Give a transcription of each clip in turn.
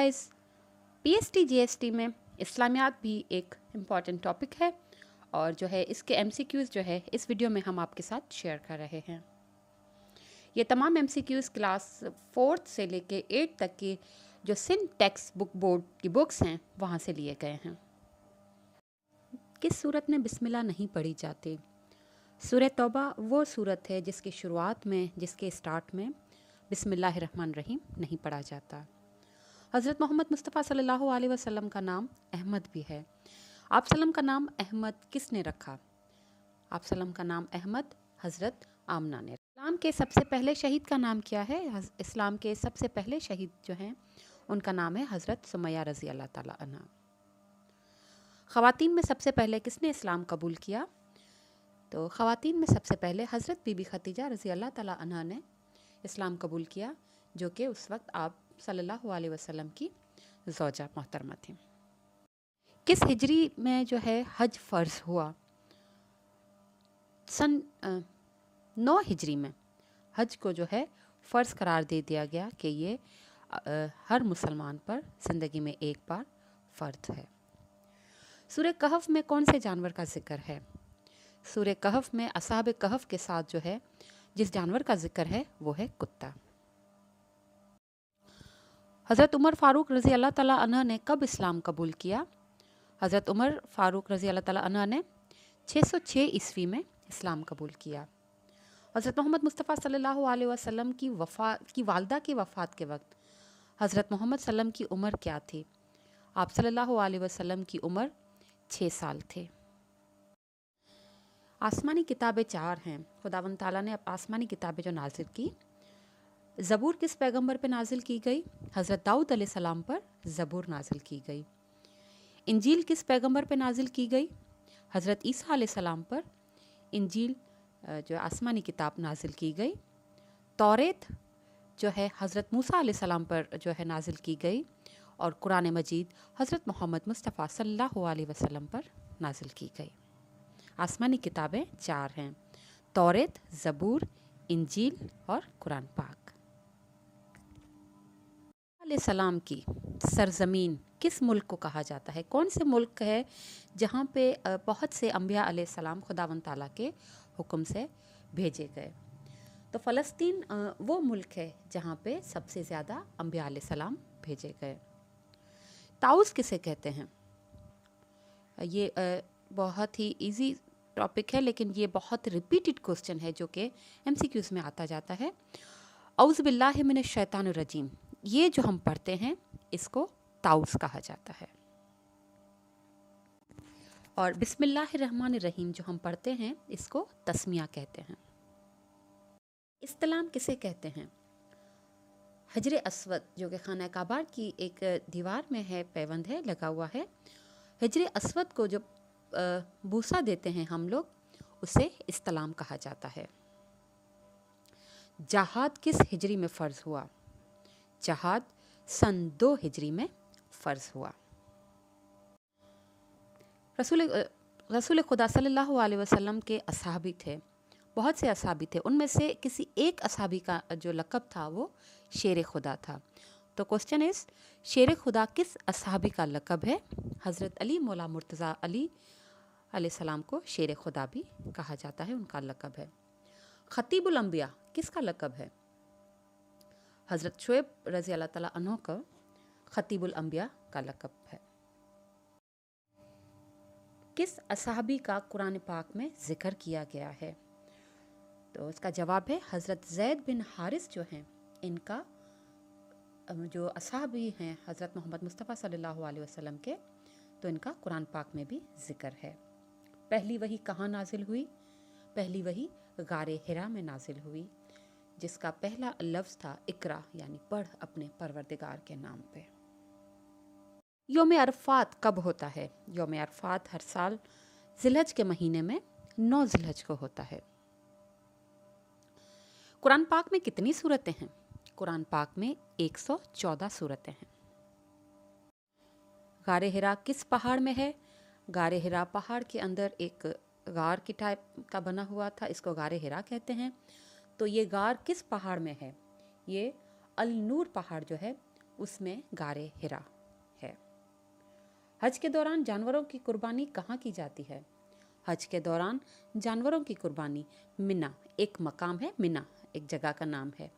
Guys, PST GST में इस्लामियात भी एक इम्पॉर्टेंट टॉपिक है और जो है इसके एमसीक्यूज़ जो है इस वीडियो में हम आपके साथ शेयर कर रहे हैं। ये तमाम एमसीक्यूज़ क्लास 4 से लेके 8 तक की जो सिंध टेक्स्ट बुक बोर्ड की बुक्स हैं वहाँ से लिए गए हैं। किस सूरत में बिस्मिल्लाह नहीं पढ़ी जाती? सूरह तौबा वो सूरत है जिसकी शुरुआत में, जिसके स्टार्ट में बिस्मिल्लाहिर्रहमानिर्रहीम नहीं पढ़ा जाता। हज़रत मोहम्मद मुस्तफ़ा सल्लल्लाहु अलैहि वसल्लम का नाम अहमद भी है। आप सल्लम का नाम अहमद किसने रखा? आप सल्लम का नाम अहमद हज़रत आमना ने। इस्लाम के सबसे पहले शहीद का नाम क्या है? इस्लाम के सबसे पहले शहीद जो हैं उनका नाम है हज़रत सुमैया रज़ी अल्लाह ताला अन्हा। ख़वातीन में सबसे पहले किसने इस्लाम कबूल किया? तो ख़वातीन में सबसे पहले हज़रत बीबी खदीजा रज़ी अल्लाह ताला अन्हा ने इस्लाम कबूल किया, जो कि उस वक्त आप सल्लल्लाहु अलैहि वसल्लम की ज़ौजा मोहतरमा थी। किस हिजरी में जो है हज फ़र्ज़ हुआ? सन 9 हिजरी में हज को जो है फ़र्ज़ करार दे दिया गया कि ये हर मुसलमान पर ज़िंदगी में एक बार फ़र्ज़ है। सूरह कहफ़ में कौन से जानवर का ज़िक्र है? सूरह कहफ़ में असहाब कहफ़ के साथ जो है जिस जानवर का ज़िक्र है वो है कुत्ता। हज़रत उमर फ़ारूक रज़ी अल्लाह ताला अन्हा ने कब इस्लाम कबूल किया? हज़रत उमर फ़ारूक रज़ी अल्लाह ताला अन्हा ने 606 ईस्वी में इस्लाम कबूल किया। हज़रत मोहम्मद मुस्तफ़ा सल्लल्लाहु अलैहि वसल्लम की वालदा की वफ़ात के वक्त हज़रत मोहम्मद सल्लम की उम्र क्या थी? आप सल्लल्लाहु अलैहि वसल्लम की उम्र 6 साल थे। आसमानी किताबें 4 हैं। खुदावंद ताला ने आसमानी किताबें जो नाजिल की, ज़बूर किस पैगंबर पे नाजिल की गई? हज़रत दाऊद अलैहिस्सलाम पर ज़बूर नाजिल की गई। इंजील किस पैगंबर पे नाजिल की गई? हज़रत ईसा अलैहिस्सलाम पर इंजील जो आसमानी किताब नाजिल की गई। तौरेत जो है हज़रत मूसा अलैहिस्सलाम पर जो है नाजिल की गई और कुरान मजीद हज़रत मोहम्मद मुस्तफ़ा सल्लल्लाहु अलैहि वसल्लम पर नाजिल की गई। आसमानी किताबें 4 हैं: तौरेत, ज़बूर, इंजील और कुरान पाक। अलैहिस्सलाम की सरज़मीन किस मुल्क को कहा जाता है? कौन से मुल्क है जहाँ पे बहुत से अंबिया अलैहिस्सलाम खुदावंद ताला के हुक्म से भेजे गए? तो फ़लस्तीन वो मुल्क है जहाँ पे सबसे ज़्यादा अंबिया अलैहिस्सलाम भेजे गए। ताउस किसे कहते हैं? ये बहुत ही इजी टॉपिक है, लेकिन ये बहुत रिपीटेड क्वेश्चन है जो कि एमसीक्यूज़ में आता जाता है। औज़ु बिल्लाहि मिनश शैतानिर रजीम, ये जो हम पढ़ते हैं इसको ताउस कहा जाता है। और बिस्मिल्लाहिर्रहमानिर्रहीम जो हम पढ़ते हैं इसको तस्मिया कहते हैं। इस्तिलाम किसे कहते हैं? हजर अस्वद जो कि खाना काबा की एक दीवार में है, पैबंद है, लगा हुआ है। हजर अस्वद को जो बूसा देते हैं हम लोग, उसे इस्तिलाम कहा जाता है। जहाद किस हिजरी में फ़र्ज़ हुआ? जहाद सन 2 हिजरी में फ़र्ज़ हुआ। रसूल खुदा सल्लल्लाहु अलैहि वसल्लम के असहाबी थे, बहुत से असहाबी थे। उनमें से किसी एक असहाबी का जो लक़ब था वो शेर खुदा था। तो क्वेश्चन इज़, शेर खुदा किस असहाबी का लक़ब है? हज़रत अली मौला मुर्तज़ा अली अलैहिस्सलाम को शेर खुदा भी कहा जाता है, उनका लक़ब है। ख़तीबुल अंबिया किसका लक़ब है? हज़रत शुएब रज़ी अल्लाह ताला अन्हु का ख़तीबुल अंबिया का लक़ब है। किस असहाबी का कुरान पाक में ज़िक्र किया गया है? तो इसका जवाब है हज़रत ज़ैद बिन हारिस जो हैं, इनका जो असहाबी हैं हज़रत मोहम्मद मुस्तफ़ा सल्लल्लाहु अलैहि वसल्लम के, तो इनका कुरान पाक में भी ज़िक्र है। पहली वही कहाँ नाजिल हुई? पहली वही गारे हिरा में नाजिल हुई, जिसका पहला लफ्ज़ था इकरा, यानी पढ़ अपने परवरदिगार के नाम पे। यौम अरफ़ात कब होता है? यौम अरफ़ात हर साल ज़िलहज के महीने में 9 ज़िलहज को होता है। कुरान पाक में कितनी सूरतें हैं? कुरान पाक में 114 सूरतें हैं। गारे हिरा किस पहाड़ में है? गारे हिरा पहाड़ के अंदर एक गार की टाइप का बना हुआ था, इसको गारे हिरा कहते हैं। तो ये गार किस पहाड़ में है? ये अल नूर पहाड़ जो है उसमें गारे हिरा है। हज के दौरान जानवरों की कुर्बानी कहाँ की जाती है? हज के दौरान जानवरों की कुर्बानी मिना, एक मकाम है, मिना एक जगह का नाम है,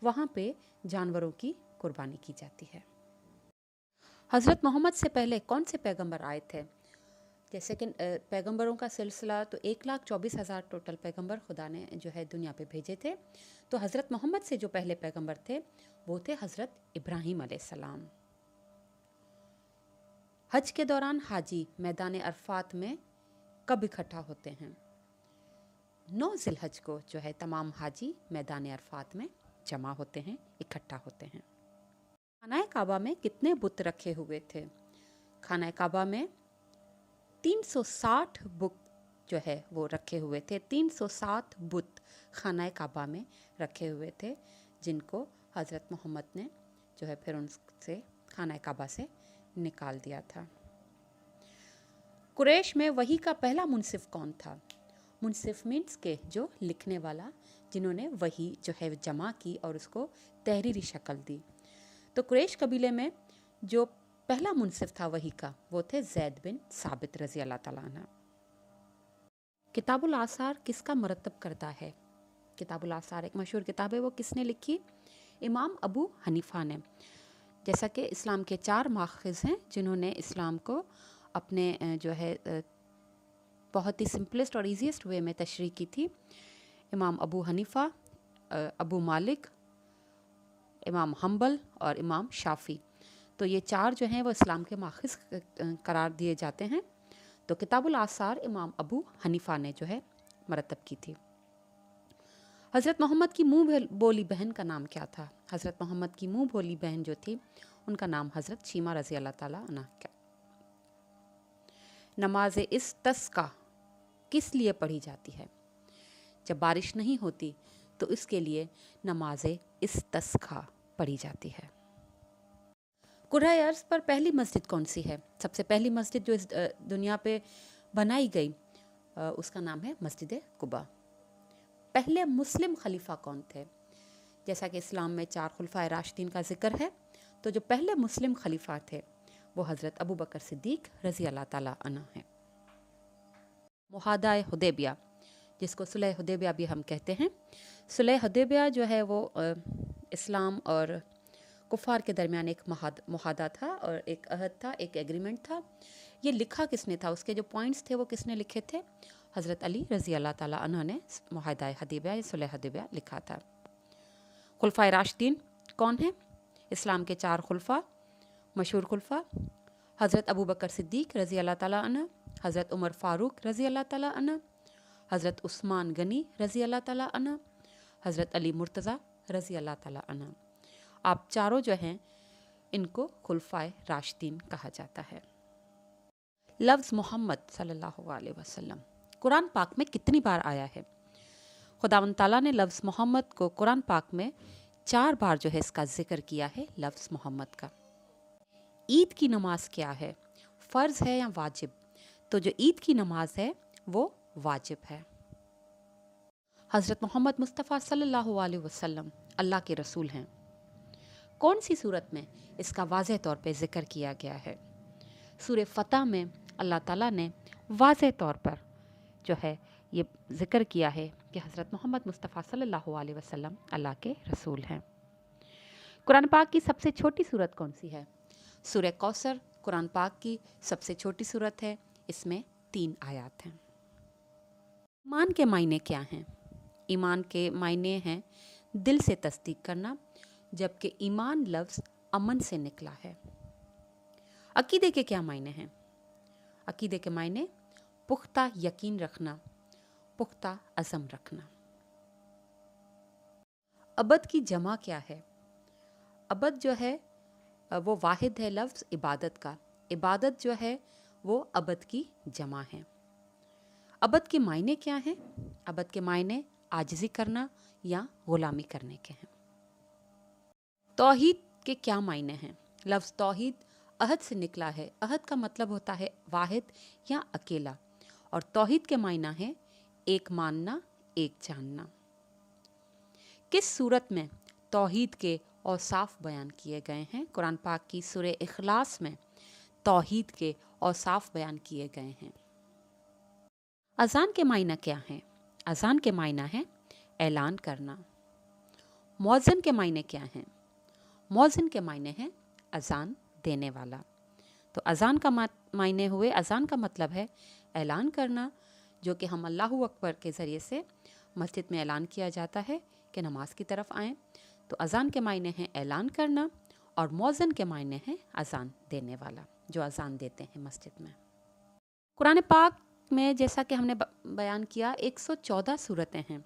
वहाँ पे जानवरों की कुर्बानी की जाती है। हज़रत मोहम्मद से पहले कौन से पैगंबर आए थे? जैसे कि पैगंबरों का सिलसिला तो 1,24,000 टोटल पैगंबर खुदा ने जो है दुनिया पे भेजे थे। तो हज़रत मोहम्मद से जो पहले पैगंबर थे वो थे हज़रत इब्राहीम अलैहिस्सलाम। हज के दौरान हाजी मैदान अरफात में कब इकट्ठा होते हैं? 9 ज़िलहज को जो है तमाम हाजी मैदान अरफात में जमा होते हैं, इकट्ठा होते हैं। खानाए काबा में कितने बुत रखे हुए थे? खानाए काबा में 360 बुत जो है वो रखे हुए थे। 360 बुत खानाए काबा में रखे हुए थे, जिनको हज़रत मोहम्मद ने जो है फिर उनसे खानाए काबा से निकाल दिया था। कुरैश में वही का पहला मुंसिफ कौन था? मुंसिफ मीन्स के जो लिखने वाला, जिन्होंने वही जो है जमा की और उसको तहरीरी शक्ल दी। तो कुरैश कबीले में जो पहला मुंसिफ था वही का, वो थे ज़ैद बिन साबित रज़ी अल्लाह ताला अन्हु। किताबुल आसार किसका मरतब करता है? किताबुल आसार एक मशहूर किताब है, वो किसने लिखी? इमाम अबू हनीफा ने। जैसा कि इस्लाम के 4 माखज़ हैं जिन्होंने इस्लाम को अपने जो है बहुत ही सिंपलेस्ट और ईजीएस्ट वे में तशरीह की थी। इमाम अबू हनीफा, अबू मालिक, इमाम हम्बल और इमाम शाफ़ी। तो ये 4 जो हैं वो इस्लाम के माखज़ करार दिए जाते हैं। तो किताबुल आसार इमाम अबू हनीफा ने जो है मरतब की थी। हज़रत मोहम्मद की मुँह बोली बहन का नाम क्या था? हज़रत मोहम्मद की मुँह बोली बहन जो थी उनका नाम हज़रत शीमा रज़ी अल्लाह ताला अन्हा का। नमाज इस्तिस्का किस लिए पढ़ी जाती है? जब बारिश नहीं होती तो इसके लिए नमाज इस्तिस्का पढ़ी जाती है। कुराए अर्ज़ पर पहली मस्जिद कौन सी है? सबसे पहली मस्जिद जो इस दुनिया पे बनाई गई उसका नाम है मस्जिद कुबा। पहले मुस्लिम खलीफा कौन थे? जैसा कि इस्लाम में 4 खुलफाए राशिदीन का जिक्र है, तो जो पहले मुस्लिम खलीफा थे वो हज़रत अबू बकर सिद्दीक रज़ी अल्लाह ताला अन्हु हैं। मुहादाए हुदैबिया, जिसको सुलह हुदैबिया भी हम कहते हैं। सुलह हुदैबिया जो है वो इस्लाम और कुफार के दरमियान एक मुहादा था और एक अहद था, एक एग्रीमेंट था। ये लिखा किसने था? उसके जो पॉइंट्स थे वो किसने लिखे थे? हज़रत अली रज़ी अल्लाह ताला अन्हु ने मुहादाए हुदैबिया या सुलह हुदैबिया लिखा था। खुलफाए राशिदीन कौन है? इस्लाम के 4 खुलफा, मशहूर खुलफा हज़रत अबू बकर सिद्दीक रज़ी अल्लाह ताला अन्हु, हज़रत उमर फ़ारूक रज़ी अल्लाह ताला अन्हु, हज़रत उस्मान गनी रज़ी अल्लाह ताला अन्हु, हज़रत अली मुर्तज़ा रज़ी अल्लाह ताला अन्हु। आप चारों जो हैं इनको खुलफाए राशिदीन कहा जाता है। लफ्ज़ मोहम्मद सल्लल्लाहु अलैहि वसल्लम कुरान पाक में कितनी बार आया है? खुदावंद ताला ने लफ्ज़ मोहम्मद को कुरान पाक में 4 बार जो है इसका जिक्र किया है, लफ्ज़ मोहम्मद का। ईद की नमाज क्या है? फ़र्ज़ है या वाजिब? तो जो ईद की नमाज है वो वाजिब है। हज़रत मोहम्मद मुस्तफ़ा सल्लल्लाहु अलैहि वसल्लम अल्लाह के रसूल हैं। कौन सी सूरत में इसका वाज़ेह तौर पे ज़िक्र किया गया है? सूरह फ़तह में अल्लाह ताला ने वाज़ेह तौर पर जो है ये ज़िक्र किया है कि हज़रत मोहम्मद मुस्तफ़ा सल्लल्लाहु अलैहि वसल्लम अल्लाह के रसूल हैं। कुरान पाक की सबसे छोटी सूरत कौन सी है? सूरह कौसर कुरान पाक की सबसे छोटी सूरत है, इसमें 3 आयात हैं। ईमान के मायने क्या हैं? ईमान के मायने हैं दिल से तस्दीक करना, जबकि ईमान लफ्ज़ अमन से निकला है। अकीदे के क्या मायने हैं? अकीदे के मायने पुख्ता यकीन रखना, पुख्ता अज़म रखना। अबद की जमा क्या है? अबद जो है वो वाहिद है लफ्ज़ इबादत का। इबादत जो है वो अबद की जमा है। अबद के मायने क्या हैं? अबद के मायने आजिज़ी करना या ग़ुलामी करने के हैं। तौहीद के क्या मायने हैं? लफ्ज़ तौहीद अहद से निकला है। अहद का मतलब होता है वाहिद या अकेला, और तौहीद के मायना है एक मानना, एक जानना। किस सूरत में तौहीद के औसाफ बयान किए गए हैं। कुरान पाक की सूरह इखलास में तौहीद के औसाफ बयान किए गए हैं। अज़ान के मायना क्या हैं? अज़ान के मायना है ऐलान करना। मौज़िन के मायने क्या हैं? मौज़िन के मायने हैं अज़ान देने वाला। तो अज़ान का मायने हुए, अज़ान का मतलब है ऐलान करना, जो कि हम अल्लाहु अकबर के ज़रिए से मस्जिद में ऐलान किया जाता है कि नमाज की तरफ आएँ। तो अज़ान के मायने हैं ऐलान करना, और मौज़िन के मायने हैं अज़ान देने वाला, जो अज़ान देते हैं मस्जिद में। कुरान पाक में जैसा कि हमने बयान किया 114 सूरतें हैं,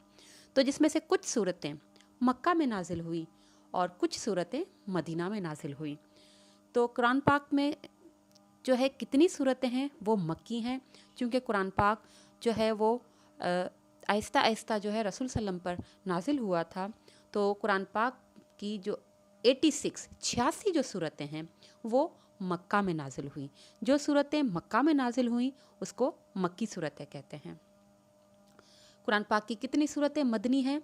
तो जिसमें से कुछ सूरतें मक्का में नाजिल हुई और कुछ सूरतें मदीना में नाजिल हुई। तो कुरान पाक में जो है कितनी सूरतें हैं वो मक्की हैं, क्योंकि कुरान पाक जो है वो आहिस्ता आहिस्ता जो है रसूल सल्लम पर नाजिल हुआ था। तो कुरान पाक की जो 86 जो सूरतें हैं वो मक्का में नाजिल हुई। जो सूरतें मक्का में नाजिल हुई उसको मक्की सूरतें कहते हैं। कुरान पाक की कितनी सूरतें मदनी हैं?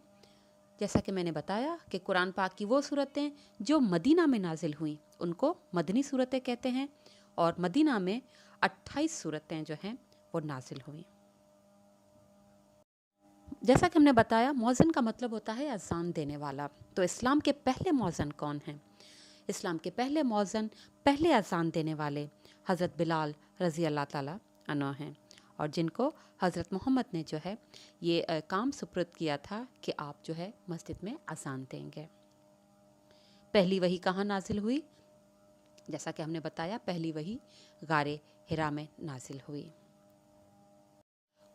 जैसा कि मैंने बताया कि कुरान पाक की वो सूरतें जो मदीना में नाजिल हुई उनको मदनी सूरतें कहते हैं, और मदीना में 28 सूरतें जो हैं वो नाजिल हुई। जैसा कि हमने बताया मौज़िन का मतलब होता है अज़ान देने वाला। तो इस्लाम के पहले मौज़िन कौन हैं? इस्लाम के पहले मौज़िन, पहले अज़ान देने वाले हज़रत बिलाल रज़ी अल्लाह ताला अन्हु हैं, और जिनको हज़रत मोहम्मद ने जो है ये काम सुपुर्द किया था कि आप जो है मस्जिद में अज़ान देंगे। पहली वही कहाँ नाजिल हुई? जैसा कि हमने बताया पहली वही गारे हिरा में नाजिल हुई।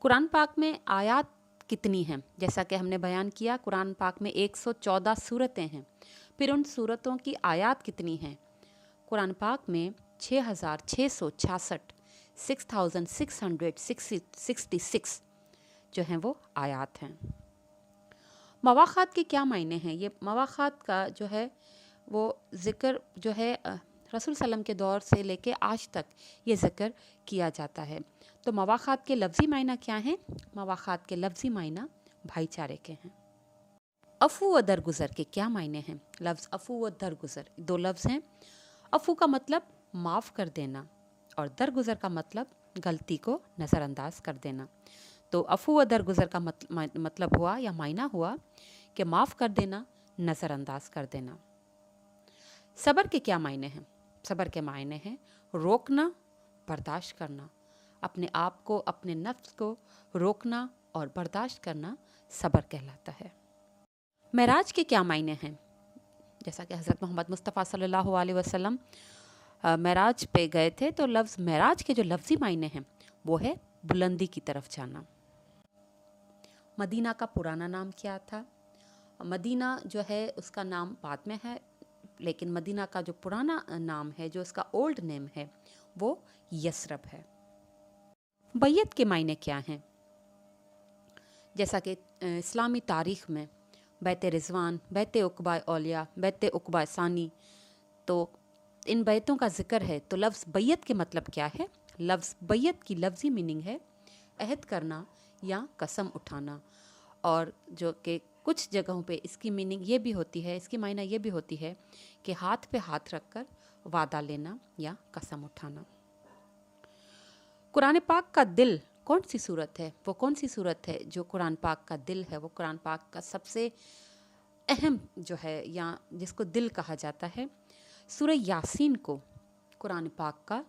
कुरान पाक में आयात कितनी हैं? जैसा कि हमने बयान किया कुरान पाक में 114 सूरतें हैं। फिर उन सूरतों की आयात कितनी हैं? कुरान पाक में 6666 6666 जो हैं वो आयात हैं। मवाख़ात के क्या मायने हैं? ये मवाख़ात का जो है वो ज़िक्र जो है रसूल सल्लम के दौर से लेके आज तक ये ज़िक्र किया जाता है। तो मवाख़ात के लफ्ज़ी मायना क्या हैं? मवाख़ात के लफ्ज़ी मायना भाईचारे के हैं। अफ़ू व दरगुज़र के क्या मायने हैं? लफ्ज़ अफ़ू व दरगुज़र दो लफ्ज़ हैं। अफ़ू का मतलब माफ़ कर देना, और दरगुज़र का मतलब गलती को नज़रअंदाज कर देना। तो अफ़ू व दरगुज़र का मतलब हुआ या मायना हुआ कि माफ़ कर देना, नज़रअंदाज कर देना। सब्र के क्या मायने हैं? सब्र के मायने हैं रोकना, बर्दाश्त करना। अपने आप को, अपने नफ्स को रोकना और बर्दाश्त करना सब्र कहलाता है। मेराज के क्या मायने हैं? जैसा कि हज़रत मोहम्मद मुस्तफ़ा सल्लल्लाहु अलैहि वसल्लम मेराज पे गए थे, तो लफ्ज़ मेराज के जो लफ्ज़ी मायने हैं वो है बुलंदी की तरफ जाना। मदीना का पुराना नाम क्या था? मदीना जो है उसका नाम बाद में है, लेकिन मदीना का जो पुराना नाम है, जो उसका ओल्ड नेम है, वो यसरब है। बैयत के मायने क्या हैं? जैसा कि इस्लामी तारीख़ में बैत रिज़वान, बैत उक़बा औलिया, बैत उक़बा सानी, तो इन बैतों का ज़िक्र है। तो लफ्ज़ बैयत के मतलब क्या है? लफ्ज़ बैयत की लफ्ज़ी मीनिंग है अहद करना या कसम उठाना, और जो कि कुछ जगहों पे इसकी मीनिंग ये भी होती है, इसकी मायना ये भी होती है कि हाथ पे हाथ रख कर वादा लेना या कसम उठाना। कुरान पाक का दिल कौन सी सूरत है? वो कौन सी सूरत है जो कुरान पाक का दिल है? वो कुरान पाक का सबसे अहम जो है, या जिसको दिल कहा जाता है, सूरह यासीन को कुरान पाक का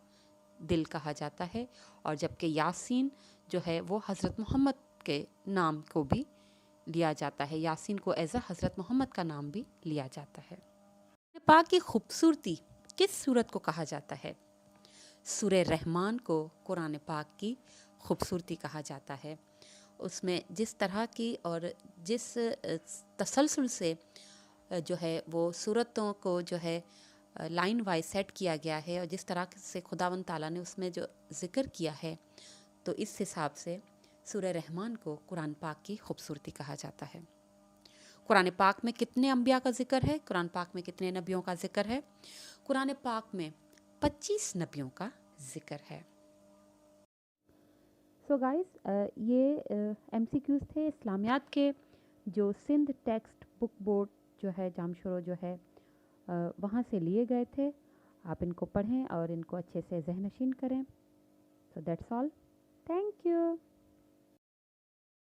दिल कहा जाता है। और जबकि यासीन जो है वो हज़रत मोहम्मद के नाम को भी लिया जाता है, यासीन को एज़ अ हज़रत मोहम्मद का नाम भी लिया जाता है। कुरान पाक की खूबसूरती किस सूरत को कहा जाता है? सूरह रहमान को कुरान पाक की खूबसूरती कहा जाता है। उसमें जिस तरह की और जिस तसलसल से जो है वो सूरतों को जो है लाइन वाइज सेट किया गया है, और जिस तरह से खुदावंद ताला ने उसमें जो ज़िक्र किया है, तो इस हिसाब से सूरह रहमान को कुरान पाक की खूबसूरती कहा जाता है। कुरान पाक में कितने अंबिया का ज़िक्र है? कुरान पाक में कितने नबियों का ज़िक्र है? कुरान पाक में 25 नबियों का ज़िक्र है। सो गाइस, ये MCQs थे इस्लामियात के, जो सिंध टेक्स्ट बुक बोर्ड जो है जामशोरो जो है وہاں سے لیے گئے تھے. آپ ان کو پڑھیں اور ان کو اچھے سے ذہن نشین کریں. So that's all. Thank you.